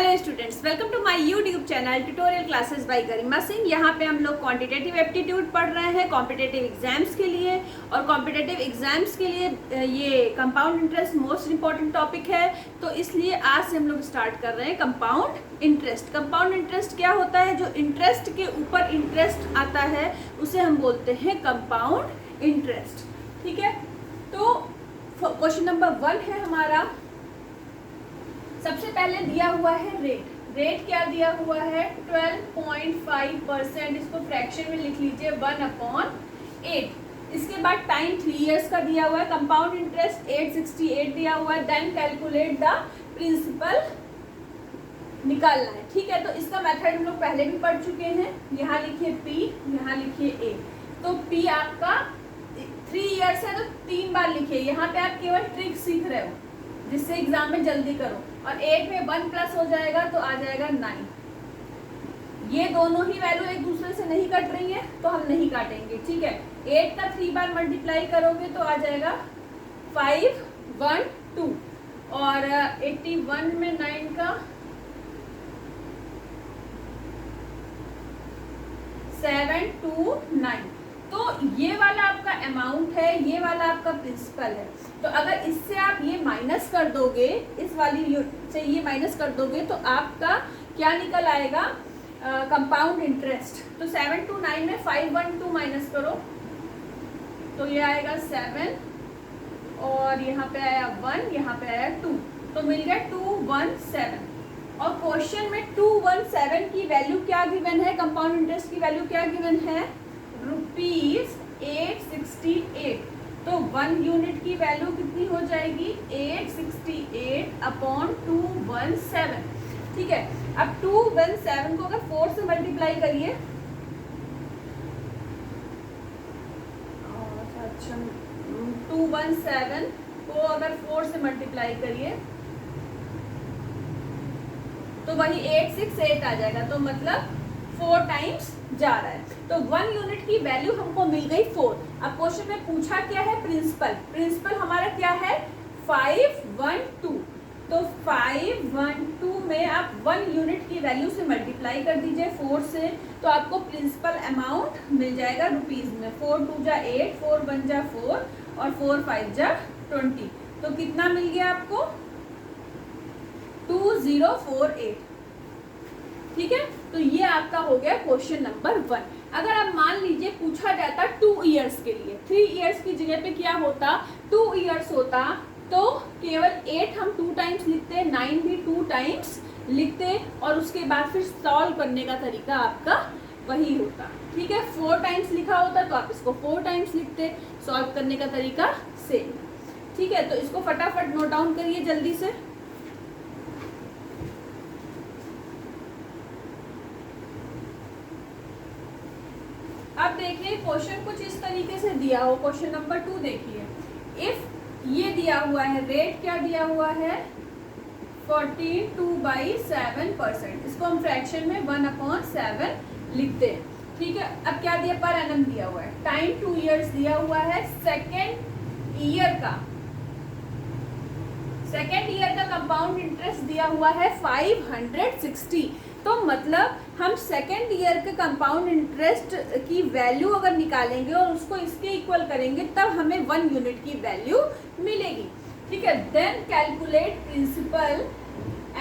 Hello students, welcome to my YouTube channel tutorial classes by Garima Singh. यहाँ पे हम लोग क्वांटिटेटिव एप्टीट्यूड पढ़ रहे हैं कॉम्पिटेटिव एग्जाम्स के लिए। और कॉम्पिटेटिव एग्जाम्स के लिए ये compound interest most important topic है, तो इसलिए आज से हम लोग स्टार्ट कर रहे हैं कंपाउंड इंटरेस्ट। कंपाउंड इंटरेस्ट क्या होता है? जो इंटरेस्ट के ऊपर इंटरेस्ट आता है उसे हम बोलते हैं कंपाउंड इंटरेस्ट। ठीक है, तो क्वेश्चन नंबर 1 है हमारा। सबसे पहले दिया हुआ है रेट क्या दिया हुआ है? 12.5%। इसको फ्रैक्शन में लिख लीजिए 1/8। इसके बाद टाइम 3 इयर्स का दिया हुआ है। कंपाउंड इंटरेस्ट 868 दिया हुआ है। देन कैलकुलेट द प्रिंसिपल निकालना है। ठीक है, तो इसका मेथड हम लोग पहले भी पढ़ चुके हैं। यहाँ लिखिए P, यहाँ लिखिए A। तो P आपका 3 इयर्स है तो 3 बार लिखिए। यहाँ पे आप केवल ट्रिक सीख रहे हो जिससे एग्जाम में जल्दी करो। और 8 में 1 प्लस हो जाएगा तो आ जाएगा 9। ये दोनों ही वैल्यू एक दूसरे से नहीं कट रही है तो हम नहीं काटेंगे। ठीक है, 8 का 3 बार मल्टीप्लाई करोगे तो आ जाएगा 512। और 81 में 9 का 729। तो ये वाला आपका अमाउंट है, ये वाला आपका प्रिंसिपल है। तो अगर इससे आप ये माइनस कर दोगे, इस वाली से ये माइनस कर दोगे तो आपका क्या निकल आएगा? Compound interest. तो 729 में 512 माइनस करो तो ये आएगा 7 और यहाँ पे आया 1, यहाँ पे आया 2, तो मिल गया 217। और क्वेश्चन में 217 की वैल्यू क्या गिवन है? कंपाउंड इंटरेस्ट की वैल्यू क्या गिवन है? ₹868। तो 1 यूनिट की वैल्यू कितनी हो जाएगी? 868/217। ठीक है, अब 217 को अगर 4 से मल्टीप्लाई करिए, अच्छा 217 को अगर 4 से मल्टीप्लाई करिए तो वही 868 आ जाएगा। तो मतलब 4 टाइम्स जा रहा है। तो 1 यूनिट की वैल्यू हमको मिल गई 4। अब क्वेश्चन में पूछा क्या है? प्रिंसिपल हमारा क्या है? 512। तो 512 में आप 1 यूनिट की वैल्यू से मल्टीप्लाई कर दीजिए 4 से, तो आपको प्रिंसिपल अमाउंट मिल जाएगा रुपीज में। 4 2 जा 8, 4 1 जा 4 और 4 5 जा 20। तो कितना मिल गया आपको? 2048। ठीक है, तो ये आपका हो गया क्वेश्चन नंबर 1। अगर आप मान लीजिए पूछा जाता 2 इयर्स के लिए, 3 इयर्स की जगह पे क्या होता? 2 इयर्स होता तो केवल 8 हम 2 टाइम्स लिखते, 9 भी 2 टाइम्स लिखते और उसके बाद फिर सॉल्व करने का तरीका आपका वही होता। ठीक है, 4 टाइम्स लिखा होता तो आप इसको 4 टाइम्स लिखते, सॉल्व करने का तरीका सेम। ठीक है, तो इसको फटाफट नोट डाउन करिए जल्दी से। अब देखिए क्वेश्चन कुछ इस तरीके से दिया हो। क्वेश्चन नंबर 2 देखिए। इफ ये दिया हुआ है, रेट क्या दिया हुआ है? 42/7%। इसको हम फ्रैक्शन में 1/7 लिखते हैं। ठीक है, अब क्या दिया? पर एनम दिया हुआ है। टाइम 2 इयर्स दिया हुआ है। सेकेंड ईयर का कंपाउंड इंटरेस्ट दिया हुआ है 560। तो मतलब हम सेकेंड ईयर के कंपाउंड इंटरेस्ट की वैल्यू अगर निकालेंगे और उसको इसके इक्वल करेंगे तब हमें 1 यूनिट की वैल्यू मिलेगी। ठीक है, then calculate principal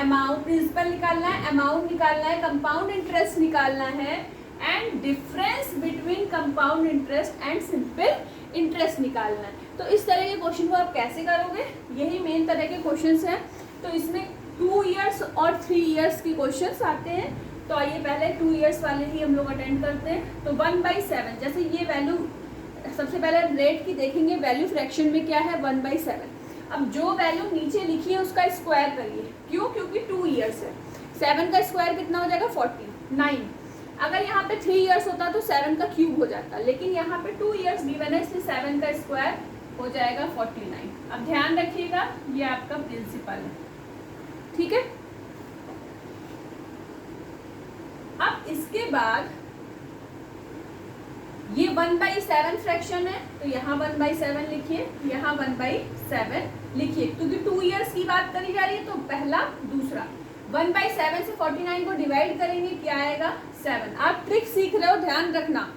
amount. Principal निकालना है, अमाउंट निकालना है, कंपाउंड इंटरेस्ट निकालना है and difference between compound interest and simple interest निकालना है। तो इस तरह के क्वेश्चन को आप कैसे करोगे? यही मेन तरह के क्वेश्चंस हैं। तो इसमें 2 इयर्स और 3 इयर्स के क्वेश्चंस आते हैं। तो आइए पहले 2 इयर्स वाले ही हम लोग अटेंड करते हैं। तो 1/7, जैसे ये वैल्यू सबसे पहले रेट की देखेंगे, वैल्यू फ्रैक्शन में क्या है? 1/7। अब जो वैल्यू नीचे लिखी है उसका स्क्वायर करिए। क्यों? क्योंकि 2 इयर्स है। 7 का स्क्वायर कितना हो जाएगा? 49। अगर यहाँ पे 3 इयर्स होता तो 7 का क्यूब हो जाता, लेकिन यहाँ पे 2 इयर्स गिवन है इसलिए 7 का स्क्वायर हो जाएगा 49। अब ध्यान रखिएगा ये आपका प्रिंसिपल है। ठीक है, अब इसके बाद ये 1/7 फ्रैक्शन है तो यहाँ 1/7 लिखिए, यहाँ 1/7 लिखिए, क्योंकि 2 इयर्स की बात करी जा रही है तो पहला दूसरा। 1/7 से 49 को डिवाइड करेंगे, क्या आएगा 7। आप ट्रिक सीख रहे हो, ध्यान रखना।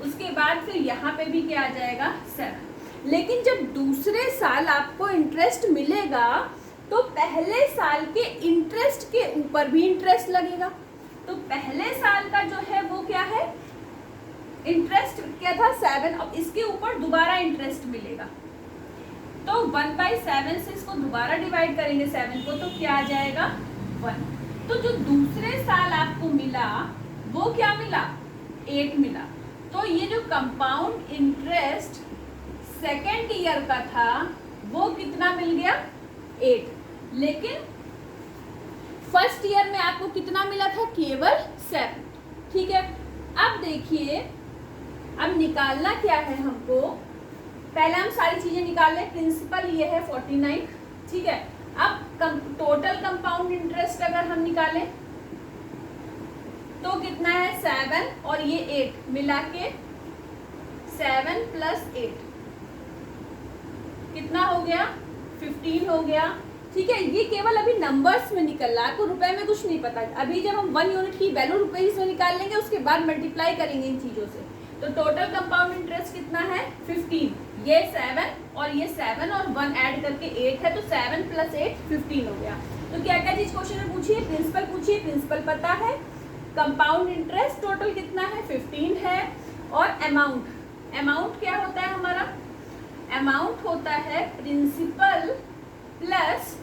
उसके बाद फिर यहाँ पे भी क्या आ जाएगा 7। लेकिन जब दूसरे साल आपको इंटरेस्ट मिलेगा तो पहले साल के इंटरेस्ट के ऊपर भी इंटरेस्ट लगेगा। तो पहले साल का जो है वो क्या है, इंटरेस्ट क्या था 7, अब इसके ऊपर दोबारा इंटरेस्ट मिलेगा। तो 1/7 से इसको दोबारा डिवाइड करेंगे 7 को, तो क्या आ जाएगा 1। तो जो दूसरे साल आपको मिला वो क्या मिला, 8 मिला। तो ये जो कंपाउंड इंटरेस्ट सेकेंड ईयर का था वो कितना मिल गया 8। लेकिन फर्स्ट ईयर में आपको कितना मिला था, केवल 7। ठीक है, अब देखिए, अब निकालना क्या है हमको। पहले हम सारी चीजें निकाल लें। प्रिंसिपल ये है 49, ठीक है। अब टोटल कंपाउंड इंटरेस्ट अगर हम निकालें तो कितना है 7 और ये 8 मिला के 7 + 8 कितना हो गया 15 हो गया। ठीक है, ये केवल अभी नंबर्स में निकल रहा है, आपको रुपए में कुछ नहीं पता। अभी जब हम 1 यूनिट की वैल्यू रुपीज में निकाल लेंगे उसके बाद मल्टीप्लाई करेंगे इन चीजों से। तो टोटल कंपाउंड इंटरेस्ट कितना है 15, ये 7 और ये 7 और 1 ऐड करके 8 है, तो 7 + 8 15 हो गया। तो क्या क्या चीज क्वेश्चन में पूछिए, प्रिंसिपल पूछिए, प्रिंसिपल पता है, कंपाउंड इंटरेस्ट टोटल कितना है 15 है, और अमाउंट क्या होता है हमारा, अमाउंट होता है प्रिंसिपल प्लस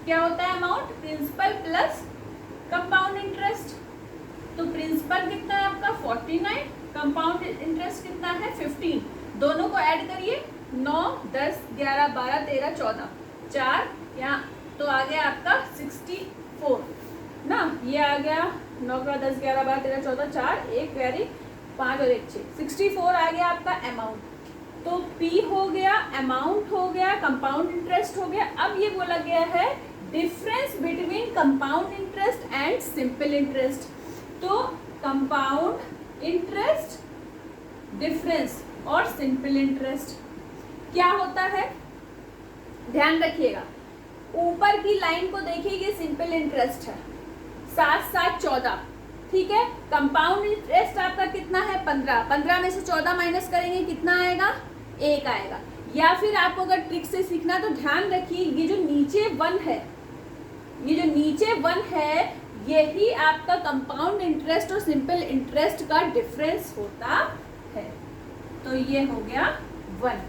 क्या होता है amount, principal plus compound interest. तो प्रिंसिपल कितना है आपका 49, कंपाउंड इंटरेस्ट कितना है 15, दोनों को ऐड करिए 9 10 11 12 13 14 4 यहाँ, तो आ गया आपका 64 ना, ये आ गया 9 10 11 12 13 14 4 1 वेरी 5 और 1 6 64 आ गया आपका अमाउंट। तो P हो गया, अमाउंट हो गया, कंपाउंड इंटरेस्ट हो गया। अब ये बोला गया है difference between compound interest and simple interest. तो कंपाउंड इंटरेस्ट डिफरेंस और सिंपल इंटरेस्ट क्या होता है, ध्यान रखिएगा। ऊपर की लाइन को देखिए, ये सिंपल इंटरेस्ट है 7 7 14, ठीक है। कंपाउंड इंटरेस्ट आपका कितना है 15, 15 में से 14 माइनस करेंगे कितना आएगा 1 आएगा। या फिर आपको अगर ट्रिक से सीखना तो ध्यान रखिए, ये जो नीचे 1 है, ये जो नीचे 1 है, यही आपका कंपाउंड इंटरेस्ट और सिंपल इंटरेस्ट का डिफरेंस होता है। तो ये हो गया 1,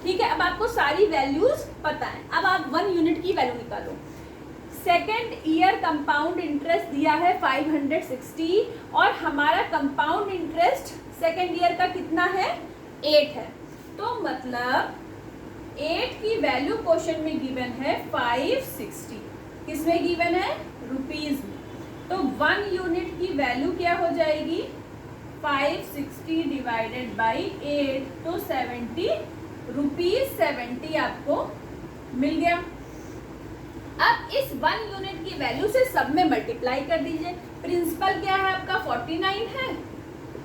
ठीक है। अब आपको सारी वैल्यूज पता है। अब आप 1 यूनिट की वैल्यू निकालो। सेकेंड ईयर कंपाउंड इंटरेस्ट दिया है 560 और हमारा कंपाउंड इंटरेस्ट सेकेंड ईयर का कितना है 8 है। तो मतलब 8 की वैल्यू क्वेश्चन में गिवन है 560, किसमें गिवन है रुपीज में। तो 1 यूनिट की वैल्यू क्या हो जाएगी 560 डिवाइडेड बाई 8, तो 70 रुपीज 70 आपको मिल गया। अब इस 1 यूनिट की वैल्यू से सब में मल्टीप्लाई कर दीजिए। प्रिंसिपल क्या है आपका 49 है,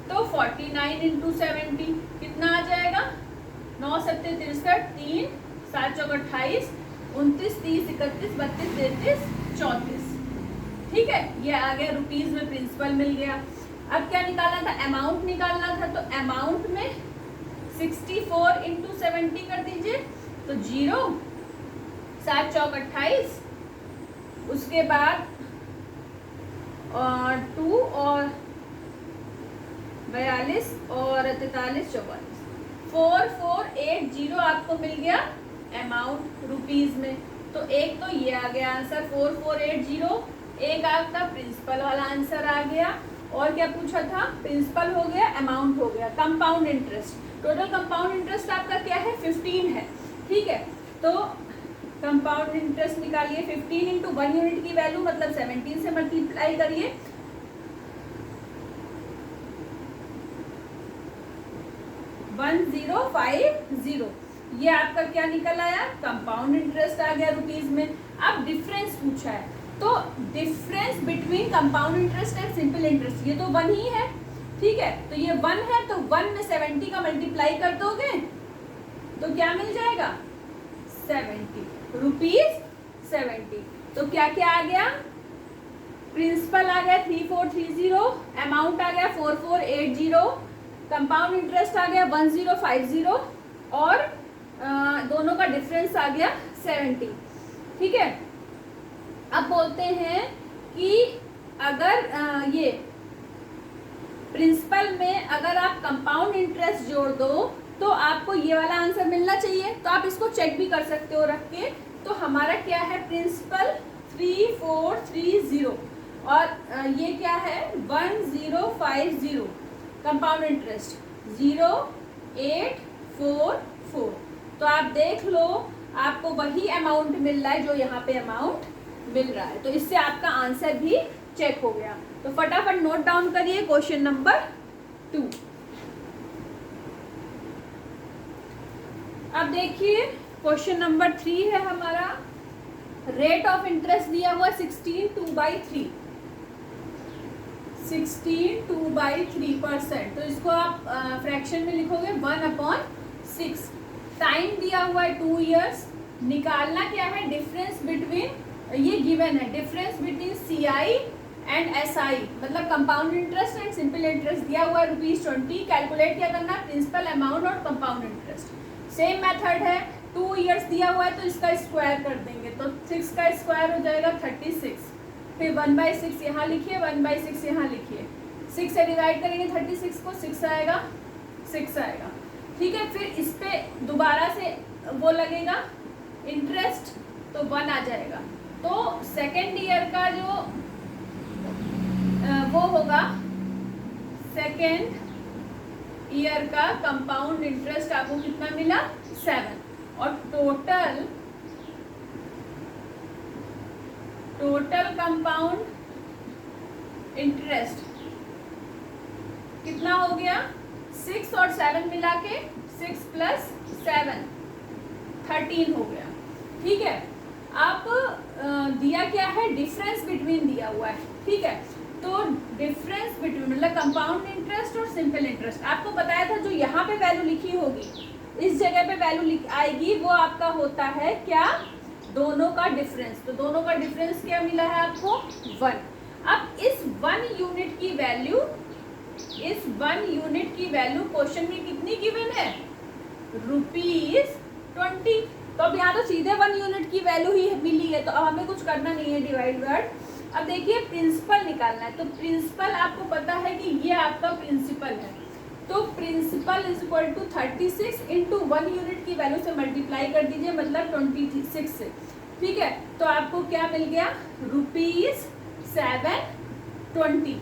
तो 49 × 70 कितना आ जाएगा 9 7 63 3 7 4 28 29 30 31 32 33 34, ठीक है। ये आ गया रुपीज में, प्रिंसिपल मिल गया। अब क्या निकालना था, अमाउंट निकालना था। तो अमाउंट में 64 × 70 कर दीजिए, तो 0 7 4 28, उसके बाद और 2 और 42 और 43 44 4480 आपको मिल गया अमाउंट रुपीज में। तो एक तो ये आ गया आंसर 4480, एक आपका प्रिंसिपल वाला आंसर आ गया। और क्या पूछा था, प्रिंसिपल हो गया, अमाउंट हो गया, compound interest. Total compound interest आपका क्या है 15 है, ठीक है। तो कंपाउंड इंटरेस्ट निकालिए 15 × 1 यूनिट की वैल्यू मतलब 17 से मल्टीप्लाई करिए, 1050, ये आपका क्या निकल आया कंपाउंड इंटरेस्ट आ गया रुपीज में। अब डिफरेंस पूछा है, तो difference between compound interest and simple interest, ये तो 1 ही है, ठीक है। तो ये 1 है, तो 1 में 70 का मल्टीप्लाई कर दोगे तो क्या मिल जाएगा 70 रुपीज 70। तो क्या क्या आ गया, प्रिंसिपल आ गया 3430, अमाउंट आ गया 4480, कंपाउंड इंटरेस्ट आ गया 1050 और दोनों का डिफरेंस आ गया 70। ठीक है, अब बोलते हैं कि अगर ये प्रिंसिपल में अगर आप कंपाउंड इंटरेस्ट जोड़ दो तो आपको ये वाला आंसर मिलना चाहिए। तो आप इसको चेक भी कर सकते हो रख के। तो हमारा क्या है, प्रिंसिपल 3430 और ये क्या है 1050, कंपाउंड इंटरेस्ट 0844। तो आप देख लो आपको वही अमाउंट मिल रहा है जो यहाँ पे अमाउंट मिल रहा है। तो इससे आपका आंसर भी चेक हो गया। तो फटाफट नोट डाउन करिए क्वेश्चन नंबर 2। अब देखिए क्वेश्चन नंबर 3 है हमारा, रेट ऑफ इंटरेस्ट दिया हुआ 16 2/3, 16 2/3%। तो इसको आप फ्रैक्शन में लिखोगे 1/6। टाइम दिया हुआ है 2 इयर्स। निकालना क्या है, डिफरेंस बिटवीन, ये गिवन है, difference between CI and SI मतलब compound interest and simple interest दिया हुआ है ₹20। कैलकुलेट क्या करना है, प्रिंसिपल अमाउंट और कंपाउंड इंटरेस्ट। सेम मेथड है, 2 इयर्स दिया हुआ है तो इसका स्क्वायर कर देंगे, तो 6 का स्क्वायर हो जाएगा 36। फिर 1/6 यहाँ लिखिए, 1/6 यहाँ लिखिए, 6 से डिवाइड करेंगे 36 को, 6 आएगा, 6 आएगा। ठीक है, फिर इस पे दोबारा से वो लगेगा इंटरेस्ट, तो 1 आ जाएगा। तो सेकेंड ईयर का जो वो होगा, सेकेंड ईयर का कंपाउंड इंटरेस्ट आपको कितना मिला, 7। और टोटल कंपाउंड इंटरेस्ट कितना हो गया, 6 और 7 मिला के 6 + 7 13 हो गया। ठीक है, आप दिया क्या है, डिफरेंस बिटवीन दिया हुआ है। ठीक है, तो डिफरेंस बिटवीन मतलब कंपाउंड इंटरेस्ट और सिंपल इंटरेस्ट आपको बताया था, जो यहाँ पे वैल्यू लिखी होगी इस जगह पे वैल्यू आएगी, वो आपका होता है क्या, दोनों का डिफरेंस। तो दोनों का डिफरेंस क्या मिला है आपको, 1। अब इस 1 यूनिट की वैल्यू, इस 1 यूनिट की वैल्यू क्वेश्चन में कितनी गिवन है, ₹20। तो अब यहाँ तो सीधे 1 यूनिट की वैल्यू ही मिली है, तो अब हमें कुछ करना नहीं है डिवाइड वर्ड। अब देखिए प्रिंसिपल निकालना है, तो प्रिंसिपल आपको पता है कि ये आपका प्रिंसिपल है, तो प्रिंसिपल = 36 इंटू 1 यूनिट की वैल्यू से मल्टीप्लाई कर दीजिए, मतलब 26 से। ठीक है, तो आपको क्या मिल गया, ₹720।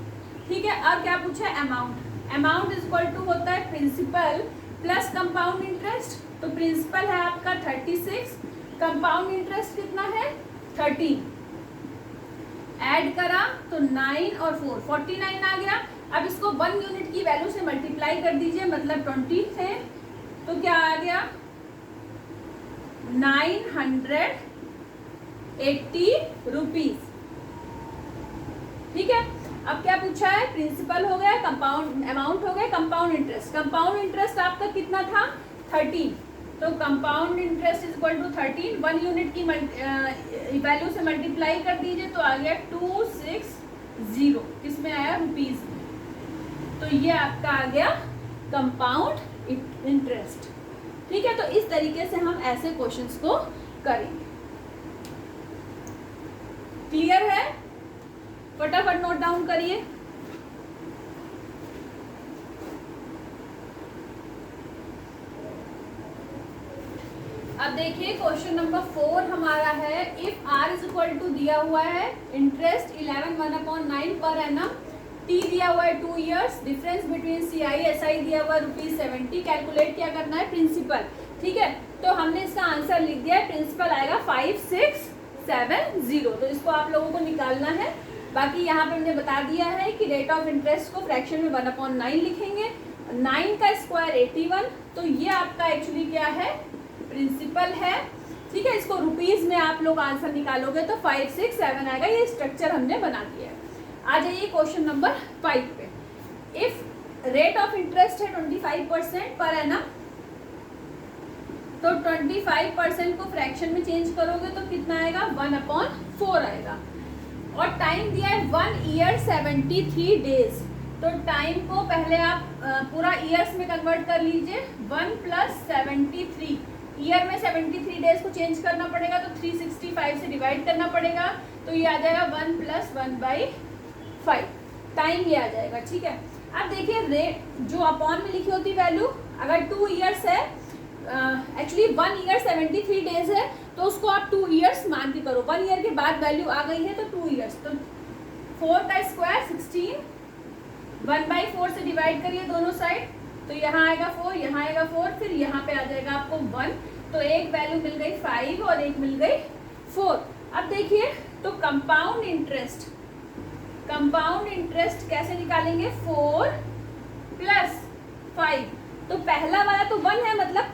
ठीक है, अब क्या पूछा है, अमाउंट। अमाउंट = होता है प्रिंसिपल प्लस कंपाउंड इंटरेस्ट। तो प्रिंसिपल है आपका 36, कंपाउंड इंटरेस्ट कितना है 13, ऐड करा तो 9 और 4 49 आ गया। अब इसको 1 यूनिट की वैल्यू से मल्टीप्लाई कर दीजिए, मतलब 20 थे, तो क्या आ गया 980 रुपीज। ठीक है, अब क्या पूछा है, प्रिंसिपल हो गया, कंपाउंड अमाउंट हो गया, कंपाउंड इंटरेस्ट। कंपाउंड इंटरेस्ट आपका कितना था 13, तो कंपाउंड इंटरेस्ट = 13, 1 यूनिट की वैल्यू से मल्टीप्लाई कर दीजिए, तो आ गया 260, किसमें आया, रुपीज में। तो ये आपका आ गया कंपाउंड इंटरेस्ट। ठीक है, तो इस तरीके से हम ऐसे क्वेश्चंस को करेंगे। क्लियर है, फटाफट नोट डाउन करिए। अब देखिए क्वेश्चन नंबर 4 हमारा है, इफ R = दिया हुआ है इंटरेस्ट 11/1/9 पर एनम, T दिया हुआ है 2 years, difference between CI SI दिया हुआ है ₹70। कैलकुलेट क्या करना है, प्रिंसिपल। ठीक है, तो हमने इसका आंसर लिख दिया है, प्रिंसिपल आएगा 5670। तो इसको आप लोगों को निकालना है। बाकी यहाँ पे हमने बता दिया है कि रेट ऑफ इंटरेस्ट को फ्रैक्शन में 1/9 लिखेंगे, 9 का स्क्वायर 81। तो ये आपका एक्चुअली क्या है, प्रिंसिपल है। ठीक है, इसको रुपीज में आप लोग आंसर निकालोगे तो 567 आएगा। ये स्ट्रक्चर हमने बना दिया है। आ जाइए क्वेश्चन नंबर 5 पे। इफ रेट ऑफ इंटरेस्ट है 25% पर एनम, तो 25% को फ्रैक्शन में चेंज करोगे तो कितना आएगा 1/4 आएगा। और टाइम दिया है 1 ईयर 73 डेज। तो टाइम को पहले आप पूरा ईयर्स में कन्वर्ट कर लीजिए। 1 + 73 ईयर में 73 डेज को चेंज करना पड़ेगा तो 365 से डिवाइड करना पड़ेगा। तो ये आ जाएगा 1 + 1/5 टाइम ये आ जाएगा। ठीक है, अब देखिए रेट जो अपॉन में लिखी होती वैल्यू, अगर 2 ईयर्स है, एक्चुअली 1 ईयर 73 डेज है तो उसको आप 2 ईयर्स मान के करो। 1 ईयर के बाद वैल्यू आ गई है तो 2 ईयर्स। तो 4 का स्क्वायर 16, 1/4 से डिवाइड करिए दोनों साइड, तो यहाँ आएगा 4, यहाँ आएगा 4, फिर यहाँ पे आ जाएगा आपको 1। तो एक वैल्यू मिल गई 5 और एक मिल गई 4। अब देखिए तो कंपाउंड इंटरेस्ट कैसे निकालेंगे, 4 + 5। तो पहला वाला तो 1 है, मतलब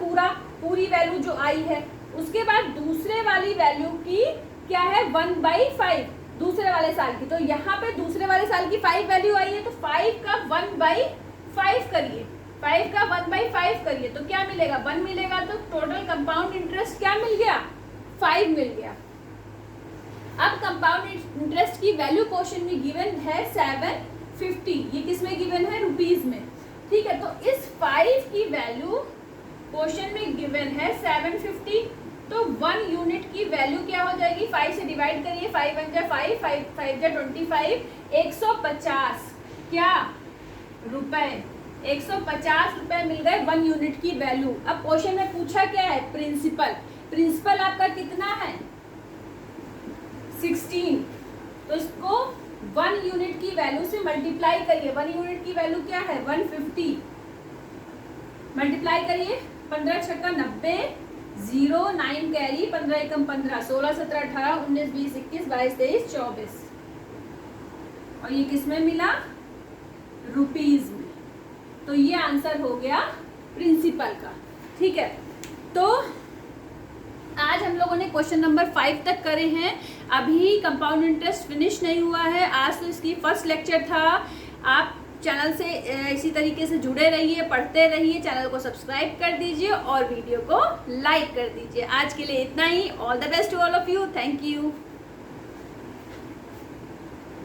पूरी वैल्यू जो आई है। उसके बाद दूसरे वाली वैल्यू की क्या है 1/5 दूसरे वाले साल की। तो यहाँ पे दूसरे वाले साल की 5 वैल्यू आई है तो 5 का 1/5 करिए, 5 का 1/5 करिए तो क्या मिलेगा 1 मिलेगा। तो टोटल कंपाउंड इंटरेस्ट क्या मिल गया 5 मिल गया। अब कंपाउंड इंटरेस्ट की वैल्यू क्वेश्चन में गिवन है 750। ये किस में गिवन है, रुपीज में। ठीक है, तो इस 5 की वैल्यू क्वेश्चन में गिवन है 750। तो 1 यूनिट की वैल्यू क्या हो जाएगी, 5 से डिवाइड करिए, 5 × 5, 5 × 25, 150 क्या रुपए, 150 रुपए मिल गए 1 यूनिट की वैल्यू। अब क्वेश्चन में पूछा क्या है, प्रिंसिपल आपका कितना है 16। तो इसको 1 यूनिट की वैल्यू से मल्टीप्लाई करिए। 1 यूनिट की वैल्यू क्या है 150, मल्टीप्लाई करिए, 15 × 6 = 90, 0 9 कैरी, 15 × 15 16 17 18 19 20 21 22 23 24। और ये किस में मिला, रुपीज में। तो ये आंसर हो गया प्रिंसिपल का। ठीक है, तो आज हम लोगों ने क्वेश्चन नंबर 5 तक करे हैं। अभी कंपाउंड इंटरेस्ट फिनिश नहीं हुआ है, आज तो इसकी फर्स्ट लेक्चर था। आप चैनल से इसी तरीके से जुड़े रहिए, पढ़ते रहिए, चैनल को सब्सक्राइब कर दीजिए और वीडियो को लाइक कर दीजिए। आज के लिए इतना ही। All the best to all of you, thank you.